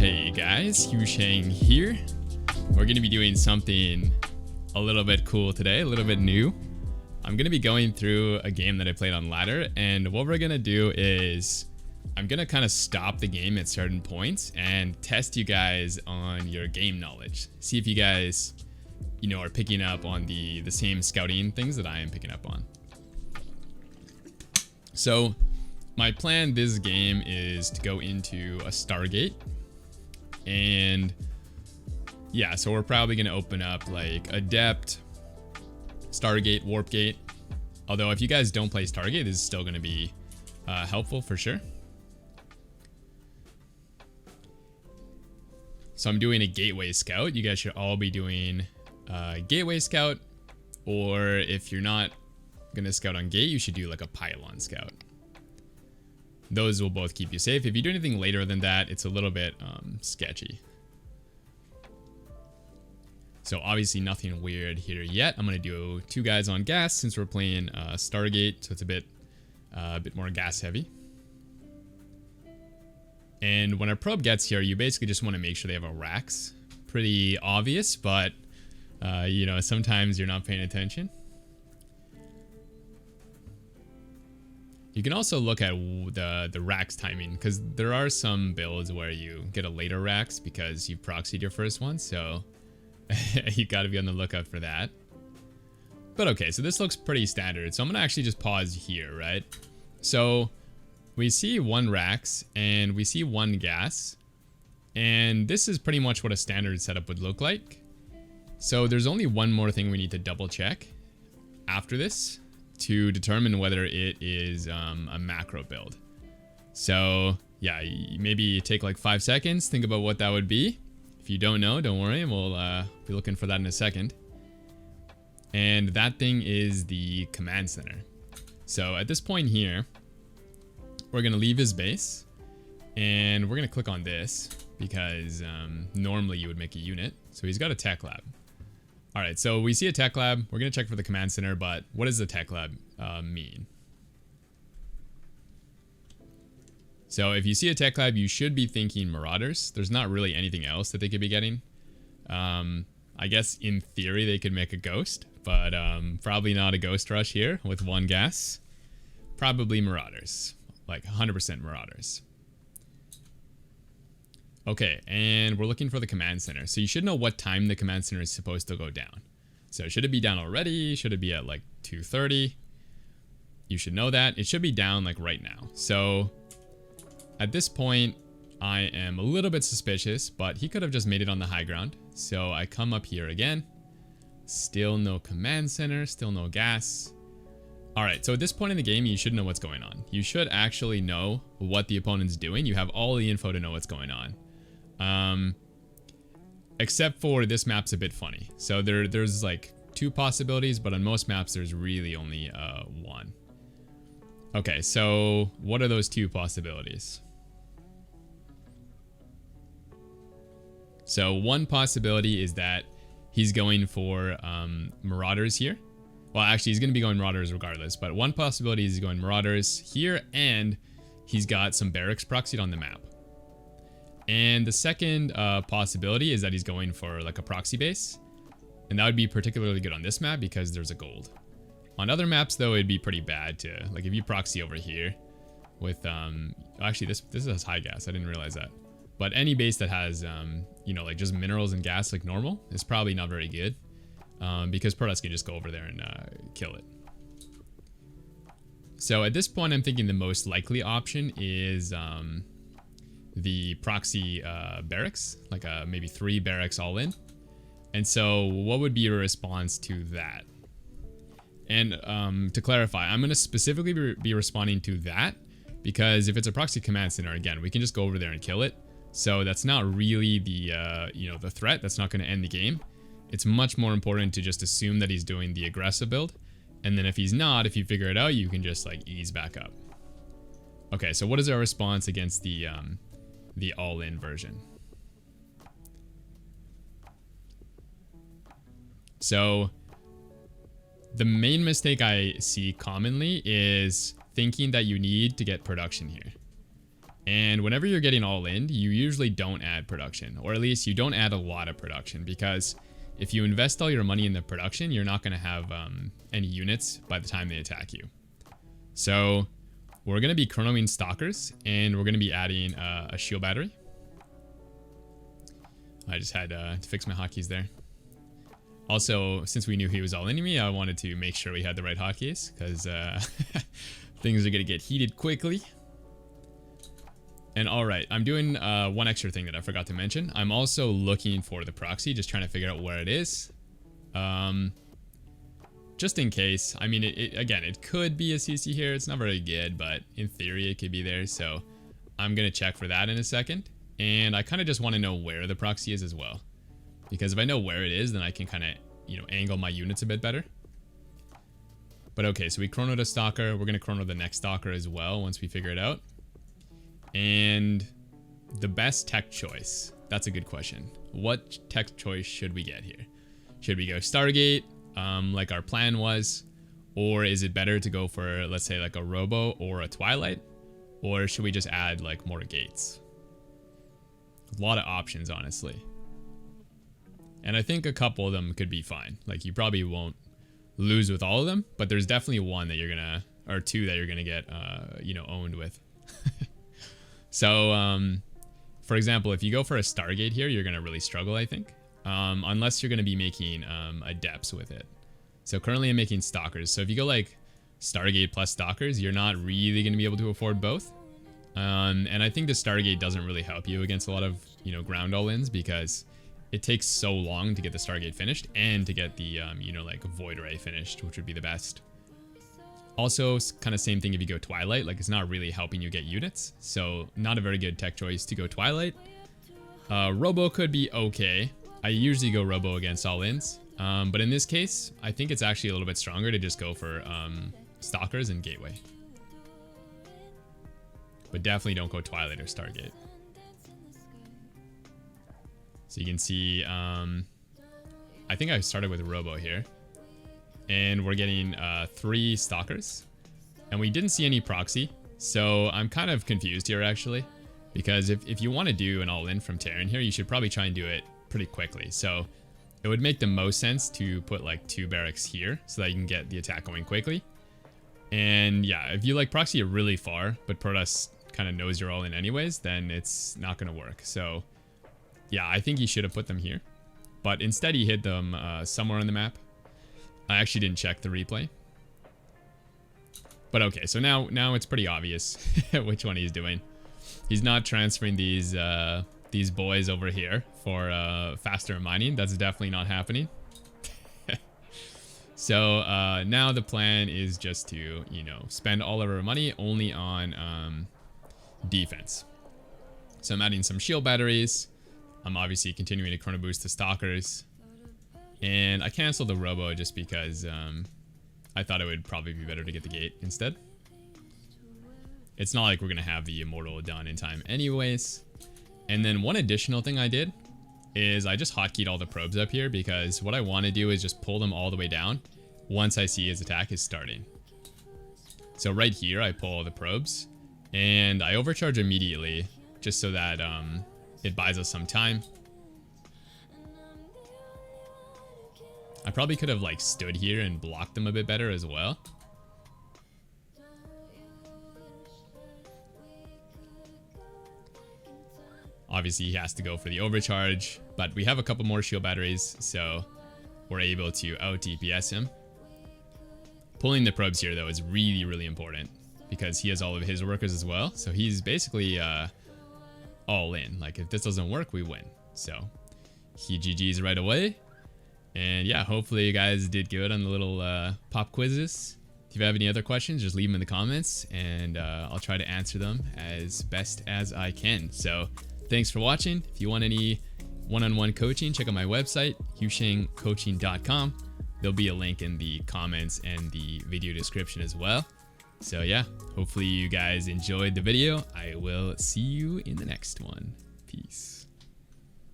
Hey guys, Husheng here. We're going to be doing something a little bit cool today, a little bit new. I'm going to be going through a game that I played on ladder, and what we're going to do is I'm going to kind of stop the game at certain points and test you guys on your game knowledge. See if you guys, are picking up on the same scouting things that I am picking up on. So my plan this game is to go into a Stargate. And yeah, so we're probably going to open up like Adept, Stargate, Warp Gate. Although if you guys don't play Stargate, this is still going to be helpful for sure. So I'm doing a Gateway Scout. You guys should all be doing Gateway Scout. Or if you're not going to scout on Gate, you should do like a Pylon Scout. Those will both keep you safe. If you do anything later than that, it's a little bit sketchy. So obviously nothing weird here yet. I'm going to do 2 guys on gas since we're playing Stargate, so it's a bit more gas heavy. And when our probe gets here, you basically just want to make sure they have a racks. Pretty obvious, but sometimes you're not paying attention. You can also look at the racks timing, because there are some builds where you get a later racks because you proxied your first one, so you got to be on the lookout for that. But okay, so this looks pretty standard, so I'm gonna actually just pause here, right? So we see 1 racks and we see 1 gas, and this is pretty much what a standard setup would look like. So there's only one more thing we need to double check after this to determine whether it is a macro build. So yeah, maybe take like 5 seconds, think about what that would be. If you don't know, don't worry, we'll be looking for that in a second. And that thing is the command center. So at this point here, we're gonna leave his base and we're gonna click on this because normally you would make a unit. So he's got a tech lab. All right, so we see a tech lab. We're going to check for the command center, but what does the tech lab mean? So if you see a tech lab, you should be thinking Marauders. There's not really anything else that they could be getting. I guess in theory they could make a ghost, but probably not a ghost rush here with 1 gas. Probably Marauders, like 100% Marauders. Okay, and we're looking for the command center. So you should know what time the command center is supposed to go down. So should it be down already? Should it be at like 2:30? You should know that. It should be down like right now. So at this point, I am a little bit suspicious, but he could have just made it on the high ground. So I come up here again. Still no command center, still no gas. All right, so at this point in the game, you should know what's going on. You should actually know what the opponent's doing. You have all the info to know what's going on. Except for this map's a bit funny. So there's like 2 possibilities, but on most maps there's really only 1. Okay, so what are those 2 possibilities? So one possibility is that he's going for Marauders here. Well, actually, he's going to be going Marauders regardless, but one possibility is he's going Marauders here, and he's got some barracks proxied on the map. And the second possibility is that he's going for like a proxy base, and that would be particularly good on this map because there's a gold. On other maps, though, it'd be pretty bad to, like, if you proxy over here with, actually, this has high gas. I didn't realize that. But any base that has, like just minerals and gas like normal is probably not very good. Because Protoss can just go over there and kill it. So at this point, I'm thinking the most likely option is the proxy barracks, like maybe 3 barracks all in. And so what would be your response to that? And to clarify, I'm going to specifically be responding to that because if it's a proxy command center, again, we can just go over there and kill it. So that's not really the the threat. That's not going to end the game. It's much more important to just assume that he's doing the aggressive build. And then if he's not, if you figure it out, you can just like ease back up. Okay, so what is our response against the all-in version? So the main mistake I see commonly is thinking that you need to get production here. And whenever you're getting all in, you usually don't add production, or at least you don't add a lot of production, because if you invest all your money in the production, you're not going to have any units by the time they attack you. So we're going to be chronoing stalkers, and we're going to be adding a shield battery. I just had to fix my hotkeys there. Also, since we knew he was all into me, I wanted to make sure we had the right hotkeys, because things are going to get heated quickly. And alright, I'm doing one extra thing that I forgot to mention. I'm also looking for the proxy, just trying to figure out where it is. Just in case. I mean, again, it could be a CC here. It's not very good, but in theory, it could be there. So I'm going to check for that in a second. And I kind of just want to know where the proxy is as well. Because if I know where it is, then I can kind of, you know, angle my units a bit better. But okay, so we chronoed a stalker. We're going to chrono the next stalker as well once we figure it out. And the best tech choice, that's a good question. What tech choice should we get here? Should we go Stargate, like our plan was? Or is it better to go for, let's say, like a Robo or a Twilight? Or should we just add like more gates? A lot of options, honestly. And I think a couple of them could be fine. Like, you probably won't lose with all of them, but there's definitely one that you're gonna, or two that you're gonna get, you know, owned with. So, for example, if you go for a Stargate here, you're going to really struggle, I think. Unless you're going to be making Adepts with it. So currently I'm making Stalkers. So if you go like Stargate plus Stalkers, you're not really going to be able to afford both. And I think the Stargate doesn't really help you against a lot of, you know, ground all-ins, because it takes so long to get the Stargate finished and to get the, you know, like Void Ray finished, which would be the best. Also, kind of same thing if you go Twilight, like it's not really helping you get units, so not a very good tech choice to go Twilight. Robo could be okay. I usually go Robo against all-ins, but in this case, I think it's actually a little bit stronger to just go for Stalkers and Gateway. But definitely don't go Twilight or Stargate. So you can see, I think I started with Robo here. And we're getting 3 Stalkers. And we didn't see any proxy. So I'm kind of confused here, actually. Because if you want to do an all-in from Terran here, you should probably try and do it pretty quickly. So it would make the most sense to put like 2 barracks here so that you can get the attack going quickly. And yeah, if you like proxy it really far, but Protoss kind of knows you're all in anyways, then it's not going to work. So yeah, I think he should have put them here. But instead he hid them somewhere on the map. I actually didn't check the replay. But okay, so now it's pretty obvious which one he's doing. He's not transferring these boys over here for faster mining. That's definitely not happening. So now the plan is just to, you know, spend all of our money only on defense. So I'm adding some shield batteries. I'm obviously continuing to chrono boost the Stalkers. And I canceled the Robo just because I thought it would probably be better to get the gate instead. It's not like we're going to have the Immortal done in time anyways. And then one additional thing I did is I just hotkeyed all the probes up here, because what I want to do is just pull them all the way down once I see his attack is starting. So right here I pull all the probes and I overcharge immediately just so that it buys us some time. I probably could have like stood here and blocked them a bit better as well. Obviously he has to go for the overcharge, but we have a couple more shield batteries, so we're able to out DPS him. Pulling the probes here though is really, really important, because he has all of his workers as well. So he's basically all in. Like if this doesn't work, we win. So he GG's right away. And yeah, hopefully you guys did good on the little pop quizzes. If you have any other questions, just leave them in the comments and I'll try to answer them as best as I can. So thanks for watching. If you want any one-on-one coaching, check out my website, yushengcoaching.com. There'll be a link in the comments and the video description as well. So yeah, hopefully you guys enjoyed the video. I will see you in the next one. Peace.